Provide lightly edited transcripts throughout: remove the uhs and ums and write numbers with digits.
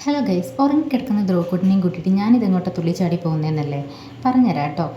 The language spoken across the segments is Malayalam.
ഹലോ ഗൈസ്, ഉറങ്ങിക്കിടക്കുന്ന ദ്രോക്കുട്ടിനെയും കൂട്ടിയിട്ട് ഞാനിതെങ്ങോട്ട് തുള്ളിച്ചാടി പോകുന്നതെന്നല്ലേ പറഞ്ഞുതരാം കേട്ടോ.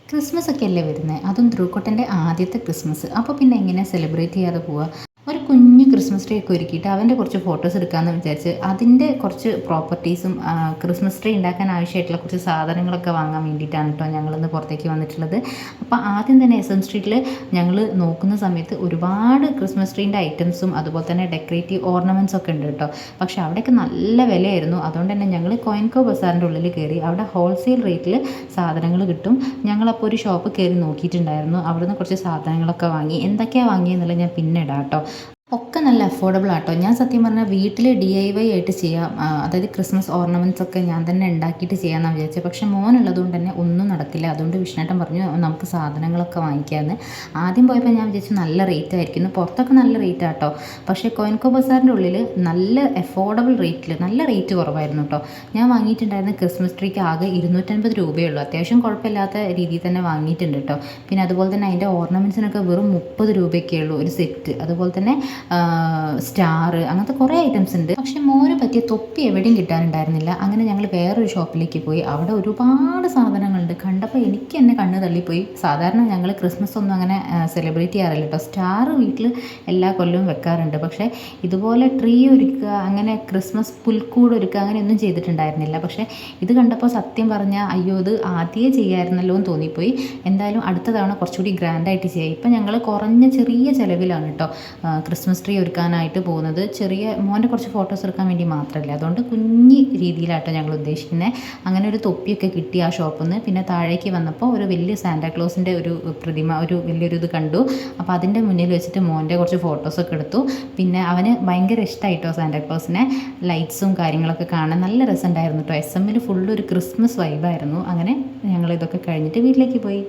ക്രിസ്മസ് ഒക്കെ അല്ലേ വരുന്നത്, അതും ധ്രുവക്കുട്ടൻ്റെ ആദ്യത്തെ ക്രിസ്മസ്. അപ്പോൾ പിന്നെ എങ്ങനെ സെലിബ്രേറ്റ് ചെയ്യാതെ പോവുക? ഒരു കുഞ്ഞു ക്രിസ്മസ് ട്രീ ഒക്കെ ഒരുക്കിയിട്ട് അവൻ്റെ കുറച്ച് ഫോട്ടോസ് എടുക്കാമെന്ന് വിചാരിച്ച് അതിൻ്റെ കുറച്ച് പ്രോപ്പർട്ടീസും ക്രിസ്മസ് ട്രീ ഉണ്ടാക്കാൻ ആവശ്യമായിട്ടുള്ള കുറച്ച് സാധനങ്ങളൊക്കെ വാങ്ങാൻ വേണ്ടിയിട്ടാണ് കേട്ടോ ഞങ്ങളിന്ന് പുറത്തേക്ക് വന്നിട്ടുള്ളത്. അപ്പോൾ ആദ്യം തന്നെ എസ് എം സ്ട്രീറ്റിൽ ഞങ്ങൾ നോക്കുന്ന സമയത്ത് ഒരുപാട് ക്രിസ്മസ് ട്രീൻ്റെ ഐറ്റംസും അതുപോലെ തന്നെ ഡെക്കറേറ്റീവ് ഓർണമെൻറ്റ്സ് ഒക്കെ ഉണ്ട് കേട്ടോ. പക്ഷേ അവിടെയൊക്കെ നല്ല വിലയായിരുന്നു. അതുകൊണ്ട് തന്നെ ഞങ്ങൾ കോയിൻകോ ബസാറിൻ്റെ ഉള്ളിൽ കയറി. അവിടെ ഹോൾസെയിൽ റേറ്റിൽ സാധനങ്ങൾ കിട്ടും. ഞങ്ങളപ്പോൾ ഒരു ഷോപ്പ് കയറി നോക്കിയിട്ടുണ്ടായിരുന്നു. അവിടുന്ന് കുറച്ച് സാധനങ്ങളൊക്കെ വാങ്ങി. എന്തൊക്കെയാണ് വാങ്ങിയെന്നുള്ളത് ഞാൻ പിന്നെ ഇടാം കേട്ടോ. ഒക്കെ നല്ല അഫോർഡബിൾ ആട്ടോ. ഞാൻ സത്യം പറഞ്ഞാൽ വീട്ടിൽ DIY ആയിട്ട് ചെയ്യാം, അതായത് ക്രിസ്മസ് ഓർണമെൻറ്റ്സ് ഒക്കെ ഞാൻ തന്നെ ഉണ്ടാക്കിയിട്ട് ചെയ്യാമെന്നാണ് വിചാരിച്ചത്. പക്ഷേ മോനുള്ളത് കൊണ്ട് തന്നെ ഒന്നും നടക്കില്ല. അതുകൊണ്ട് വിഷ്ണേട്ടൻ പറഞ്ഞു നമുക്ക് സാധനങ്ങളൊക്കെ വാങ്ങിക്കാമെന്ന്. ആദ്യം പോയപ്പോൾ ഞാൻ വിചാരിച്ചു നല്ല റേറ്റ് ആയിരിക്കുന്നു. പുറത്തൊക്കെ നല്ല റേറ്റ് ആട്ടോ. പക്ഷേ കോയിൻകോ ബസാറിൻ്റെ ഉള്ളിൽ നല്ല അഫോർഡബിൾ റേറ്റിൽ നല്ല റേറ്റ് കുറവായിരുന്നു കേട്ടോ. ഞാൻ വാങ്ങിയിട്ടുണ്ടായിരുന്ന ക്രിസ്മസ് ട്രീക്ക് ആകെ 250 രൂപയേ ഉള്ളൂ. അത്യാവശ്യം കുഴപ്പമില്ലാത്ത രീതിയിൽ തന്നെ വാങ്ങിയിട്ടുണ്ട് കേട്ടോ. പിന്നെ അതുപോലെ തന്നെ അതിൻ്റെ ഓർണമെൻറ്റ്സിനൊക്കെ വെറും 30 രൂപയൊക്കെ ഉള്ളൂ ഒരു സെറ്റ്. അതുപോലെ തന്നെ സ്റ്റാർ, അങ്ങനത്തെ കുറേ ഐറ്റംസ് ഉണ്ട്. പക്ഷെ മോന് പറ്റിയ തൊപ്പി എവിടെയും കിട്ടാനുണ്ടായിരുന്നില്ല. അങ്ങനെ ഞങ്ങൾ വേറൊരു ഷോപ്പിലേക്ക് പോയി. അവിടെ ഒരുപാട് സാധനങ്ങളുണ്ട്. കണ്ടപ്പോൾ എനിക്ക് തന്നെ കണ്ണ് തള്ളിപ്പോയി. സാധാരണ ഞങ്ങൾ ക്രിസ്മസ് ഒന്നും അങ്ങനെ സെലിബ്രേറ്റ് ചെയ്യാറില്ല കേട്ടോ. സ്റ്റാർ വീട്ടിൽ എല്ലാ കൊല്ലവും വെക്കാറുണ്ട്. പക്ഷേ ഇതുപോലെ ട്രീ ഒരുക്കുക, അങ്ങനെ ക്രിസ്മസ് പുൽക്കൂട് ഒരുക്കുക, അങ്ങനെയൊന്നും ചെയ്തിട്ടുണ്ടായിരുന്നില്ല. പക്ഷേ ഇത് കണ്ടപ്പോൾ സത്യം പറഞ്ഞാൽ അയ്യോ ഇത് ആദ്യമേ ചെയ്യാമായിരുന്നല്ലോ എന്ന് തോന്നിപ്പോയി. എന്തായാലും അടുത്ത തവണ കുറച്ചുകൂടി ഗ്രാൻഡായിട്ട് ചെയ്യാം. ഇപ്പം ഞങ്ങൾ കുറഞ്ഞ ചെറിയ ചിലവിലാണ് കേട്ടോ ക്രിസ്മസ് ട്രീ ഒരുക്കാനായിട്ട് പോകുന്നത്. ചെറിയ മോൻ്റെ കുറച്ച് ഫോട്ടോസ് എടുക്കാൻ വേണ്ടി മാത്രമല്ല, അതുകൊണ്ട് കുഞ്ഞി രീതിയിലാട്ടോ ഞങ്ങൾ ഉദ്ദേശിക്കുന്നത്. അങ്ങനെ ഒരു തൊപ്പിയൊക്കെ കിട്ടി ആ ഷോപ്പിൽ നിന്ന്. പിന്നെ താഴേക്ക് വന്നപ്പോൾ ഒരു വലിയ സാന്റാക്ലോസിൻ്റെ ഒരു പ്രതിമ, ഒരു വലിയൊരു ഇത് കണ്ടു. അപ്പോൾ അതിൻ്റെ മുന്നിൽ വെച്ചിട്ട് മോൻ്റെ കുറച്ച് ഫോട്ടോസൊക്കെ എടുത്തു. പിന്നെ അവന് ഭയങ്കര ഇഷ്ടമായിട്ടോ സാന്റാക്ലോസിനെ. ലൈറ്റ്സും കാര്യങ്ങളൊക്കെ കാണാൻ നല്ല രസമുണ്ടായിരുന്നു കേട്ടോ. SM ഫുള്ളൊരു ക്രിസ്മസ് വൈബായിരുന്നു. അങ്ങനെ ഞങ്ങളിതൊക്കെ കഴിഞ്ഞിട്ട് വീട്ടിലേക്ക് പോയി.